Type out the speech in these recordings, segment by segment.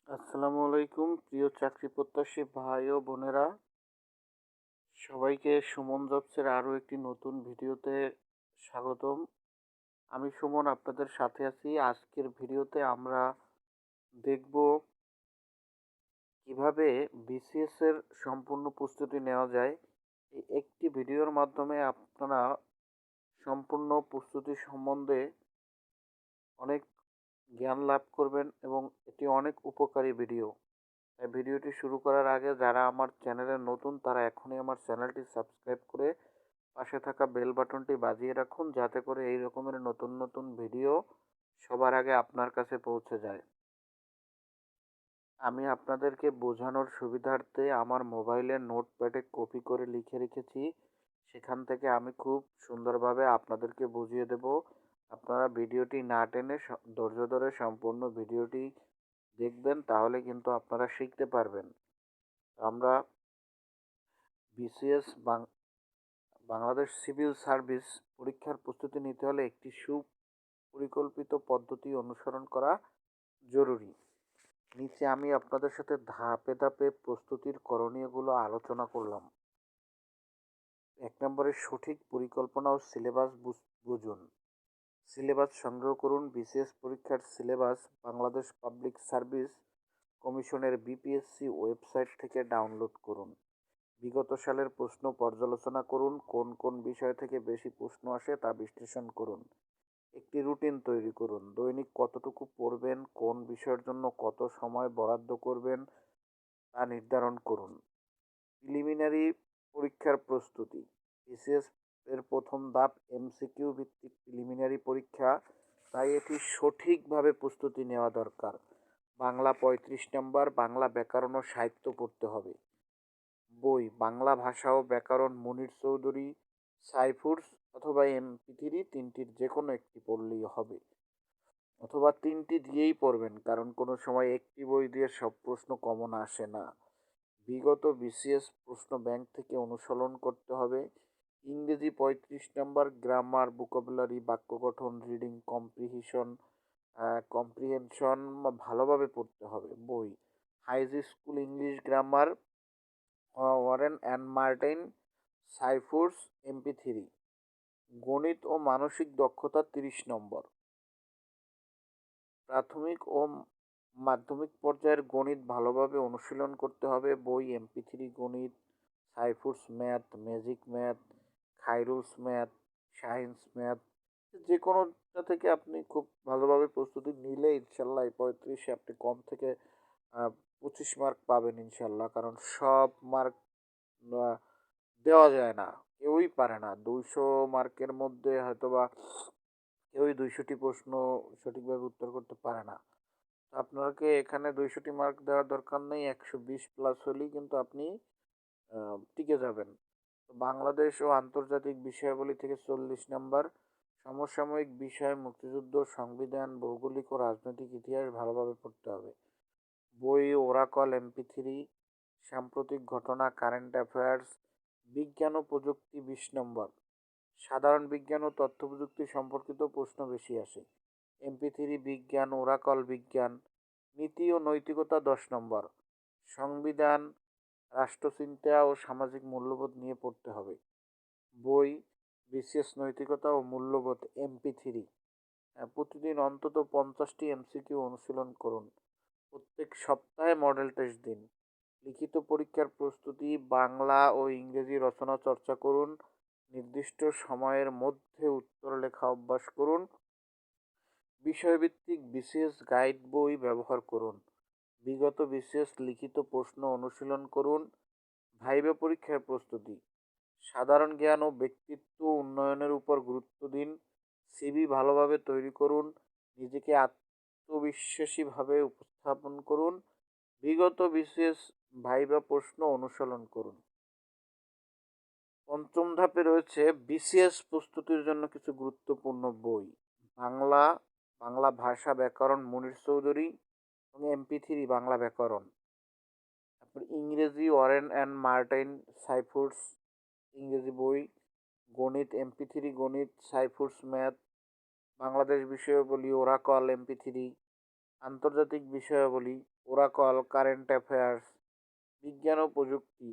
আসসালামু আলাইকুম প্রিয় চাকরি প্রত্যাশী ভাই ও বোনেরা, সবাইকে সুমন জবসের আরও একটি নতুন ভিডিওতে স্বাগতম। আমি সুমন আপনাদের সাথে আছি। আজকের ভিডিওতে আমরা দেখব কিভাবে বিসিএস এর সম্পূর্ণ প্রস্তুতি নেওয়া যায়। এই একটি ভিডিওর মাধ্যমে আপনারা সম্পূর্ণ প্রস্তুতি সম্বন্ধে অনেক জ্ঞান লাভ করবেন এবং এটি অনেক উপকারী ভিডিও। তাই ভিডিওটি শুরু করার আগে যারা আমার চ্যানেলে নতুন তারা এখনই আমার চ্যানেলটি সাবস্ক্রাইব করে পাশে থাকা বেল বাটনটি বাজিয়ে রাখুন, যাতে করে এই রকমের নতুন নতুন ভিডিও সবার আগে আপনার কাছে পৌঁছে যায়। আমি আপনাদেরকে বোঝানোর সুবিধার্থে আমার মোবাইলের নোটপ্যাডে কপি করে লিখে রেখেছি। সেখান থেকে আমি খুব সুন্দরভাবে আপনাদেরকে বুঝিয়ে দেব। আপনারা ভিডিওটি না টেনে ধৈর্য ধরে সম্পূর্ণ ভিডিওটি দেখবেন, তাহলে কিন্তু আপনারা শিখতে পারবেন। আমরা বিসিএস বাংলাদেশ সিভিল সার্ভিস পরীক্ষার প্রস্তুতি নিতে হলে একটি সুপরিকল্পিত পদ্ধতি অনুসরণ করা জরুরি। নিচে আমি আপনাদের সাথে ধাপে ধাপে প্রস্তুতির করণীয়গুলো আলোচনা করলাম। ১ নম্বরে সঠিক পরিকল্পনা ও সিলেবাস বুঝুন। সিলেবাস সংগ্রহ করুন। বিসিএস পরীক্ষার সিলেবাস বাংলাদেশ পাবলিক সার্ভিস কমিশনের বিপিএসসি ওয়েবসাইট থেকে ডাউনলোড করুন। বিগত সালের প্রশ্ন পর্যালোচনা করুন। কোন কোন বিষয় থেকে বেশি প্রশ্ন আসে তা বিশ্লেষণ করুন। একটি রুটিন তৈরি করুন। দৈনিক কতটুকু পড়বেন, কোন বিষয়ের জন্য কত সময় বরাদ্দ করবেন তা নির্ধারণ করুন। প্রিলিমিনারি পরীক্ষার প্রস্তুতি। বিসিএস এর প্রথম ধাপ এমসিকিউ ভিত্তিক প্রিলিমিনারি পরীক্ষা, তাই এটি সঠিকভাবে প্রস্তুতি নেওয়া দরকার। বাংলা ৩৫ নম্বর, বাংলা ব্যাকরণ ও সাহিত্য পড়তে হবে। বই বাংলা ভাষা ও ব্যাকরণ মুনির চৌধুরী, সাইফুরস অথবা MP3 তিনটির যে কোনো একটি পড়লেই হবে, অথবা তিনটি দিয়েই পড়বেন, কারণ কোনো সময় একটি বই দিয়ে সব প্রশ্ন কমন আসে না। বিগত বিসিএস প্রশ্ন ব্যাংক থেকে অনুসরণ করতে হবে। ইংরেজি ৩৫ নম্বর, গ্রামার, ভোকাবুলারি, বাক্য গঠন, রিডিং কম্প্রিহেনশন ভালোভাবে পড়তে হবে। বই high school English grammar, Wren and Martin, Saifurs, MP3। গণিত ও মানসিক দক্ষতা 30 নম্বর। প্রাথমিক ও মাধ্যমিক পর্যায়ের গণিত ভালোভাবে অনুশীলন করতে হবে। বই MP3 গণিত, Saifur's math, magic math, Khairul's math, science math, যে কোনোটা থেকে আপনি খুব ভালোভাবে প্রস্তুতি নিলে ইনশাল্লাহ এই 35-এ আপনি কম থেকে 25 মার্ক পাবেন ইনশাল্লাহ। কারণ সব মার্ক দেওয়া যায় না, কেউই পারে না। 200 মার্কের মধ্যে হয়তোবা কেউই 200টি প্রশ্ন সঠিকভাবে উত্তর করতে পারে না। আপনাকে এখানে 200টি মার্ক দেওয়ার দরকার নেই, 120 প্লাস হলেই কিন্তু আপনি টিকে যাবেন। বাংলাদেশ ও আন্তর্জাতিক বিষয়াবলী থেকে 40 নম্বর। সমসাময়িক বিষয়, মুক্তিযুদ্ধ, সংবিধান, ভৌগোলিক ও রাজনৈতিক ইতিহাস ভালোভাবে পড়তে হবে। বই ওরাকল MP3। সাম্প্রতিক ঘটনা, কারেন্ট অ্যাফেয়ার্স। বিজ্ঞান ও প্রযুক্তি 20 নম্বর। সাধারণ বিজ্ঞান ও তথ্য প্রযুক্তি সম্পর্কিত প্রশ্ন বেশি আসে। MP3 বিজ্ঞান, ওরাকল বিজ্ঞান। নীতি ও নৈতিকতা 10 নম্বর। সংবিধান, রাষ্ট্রচিন্তা ও সামাজিক মূল্যবোধ নিয়ে পড়তে হবে। বই বিশেষ নৈতিকতা ও মূল্যবোধ MP3। প্রতিদিন অন্তত 50টি MCQ অনুশীলন করুন। প্রত্যেক সপ্তাহে মডেল টেস্ট দিন। লিখিত পরীক্ষার প্রস্তুতি, বাংলা ও ইংরেজি রচনা চর্চা করুন। নির্দিষ্ট সময়ের মধ্যে উত্তর লেখা অভ্যাস করুন। বিষয়ভিত্তিক বিশেষ গাইড বই ব্যবহার করুন। বিগত বিশেষ লিখিত প্রশ্ন অনুশীলন করুন। ভাইভা পরীক্ষার প্রস্তুতি। সাধারণ জ্ঞান ও ব্যক্তিত্ব উন্নয়নের উপর গুরুত্ব দিন। সিভি ভালোভাবে তৈরি করুন। নিজেকে আত্মবিশ্বাসীভাবে উপস্থাপন করুন। বিগত বিশেষ ভাইভা প্রশ্ন অনুসরণ করুন। পঞ্চম ধাপে রয়েছে বিসিএস প্রস্তুতির জন্য কিছু গুরুত্বপূর্ণ বই। বাংলা, বাংলা ভাষা ব্যাকরণ মুনির চৌধুরী এবং MP3 বাংলা ব্যাকরণ। তারপর ইংরেজি ওয়ারেন অ্যান্ড মার্টিন, সাইফুরস ইংরেজি বই। গণিত MP3 গণিত, সাইফুরস ম্যাথ। বাংলাদেশ বিষয়াবলী ওরাকল MP3। আন্তর্জাতিক বিষয়াবলী, ওরাকল, কারেন্ট অ্যাফেয়ার্স, বিজ্ঞান ও প্রযুক্তি,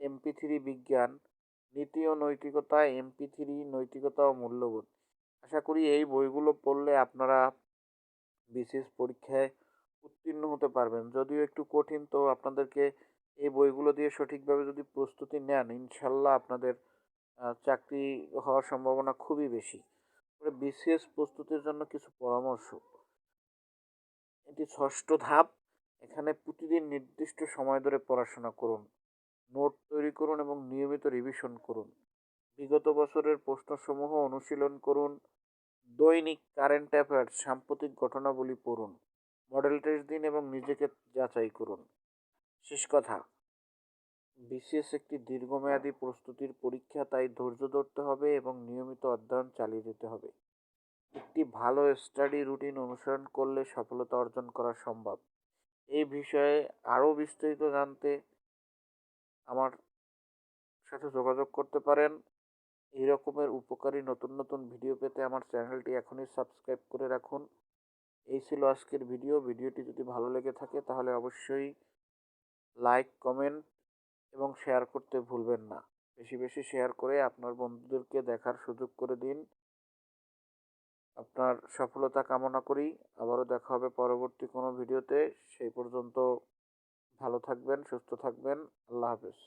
MP3 বিজ্ঞান, নীতি ও নৈতিকতা, MP3 নৈতিকতা ও মূল্যবোধ। আশা করি এই বইগুলো পড়লে আপনারা বিসিএস পরীক্ষায় উত্তীর্ণ হতে পারবেন। যদিও একটু কঠিন, তো আপনাদেরকে এই বইগুলো দিয়ে সঠিকভাবে যদি প্রস্তুতি নেন, ইনশাল্লাহ আপনাদের চাকরি হওয়ার সম্ভাবনা খুবই বেশি। তবে বিসিএস প্রস্তুতির জন্য কিছু পরামর্শ। এটি ষষ্ঠ ধাপ। এখানে প্রতিদিন নির্দিষ্ট সময় ধরে পড়াশোনা করুন, নোট তৈরি করুন এবং নিয়মিত রিভিশন করুন। বিগত বছরের প্রশ্নসমূহ অনুশীলন করুন। দৈনিক কারেন্ট অ্যাফেয়ার্স, সাম্প্রতিক ঘটনাবলী পড়ুন। মডেল টেস্ট দিন এবং নিজেকে যাচাই করুন। শেষ কথা, বিসিএস একটি দীর্ঘমেয়াদী প্রস্তুতির পরীক্ষা, তাই ধৈর্য ধরতে হবে এবং নিয়মিত অধ্যয়ন চালিয়ে যেতে হবে। একটি ভালো স্টাডি রুটিন অনুসরণ করলে সফলতা অর্জন করা সম্ভব। এই বিষয়ে আরও বিস্তারিত জানতে আমার সাথে যোগাযোগ করতে পারেন। এই রকমের উপকারী নতুন নতুন ভিডিও পেতে আমার চ্যানেলটি এখনই সাবস্ক্রাইব করে রাখুন। এই ছিল আজকের ভিডিও। ভিডিওটি যদি ভালো লেগে থাকে তাহলে অবশ্যই লাইক, কমেন্ট এবং শেয়ার করতে ভুলবেন না। বেশি বেশি শেয়ার করে আপনার বন্ধুদেরকে দেখার সুযোগ করে দিন। আপনার সফলতা কামনা করি। আবারও দেখা হবে পরবর্তী কোনো ভিডিওতে। সেই পর্যন্ত ভালো থাকবেন, সুস্থ থাকবেন। আল্লাহ হাফেজ।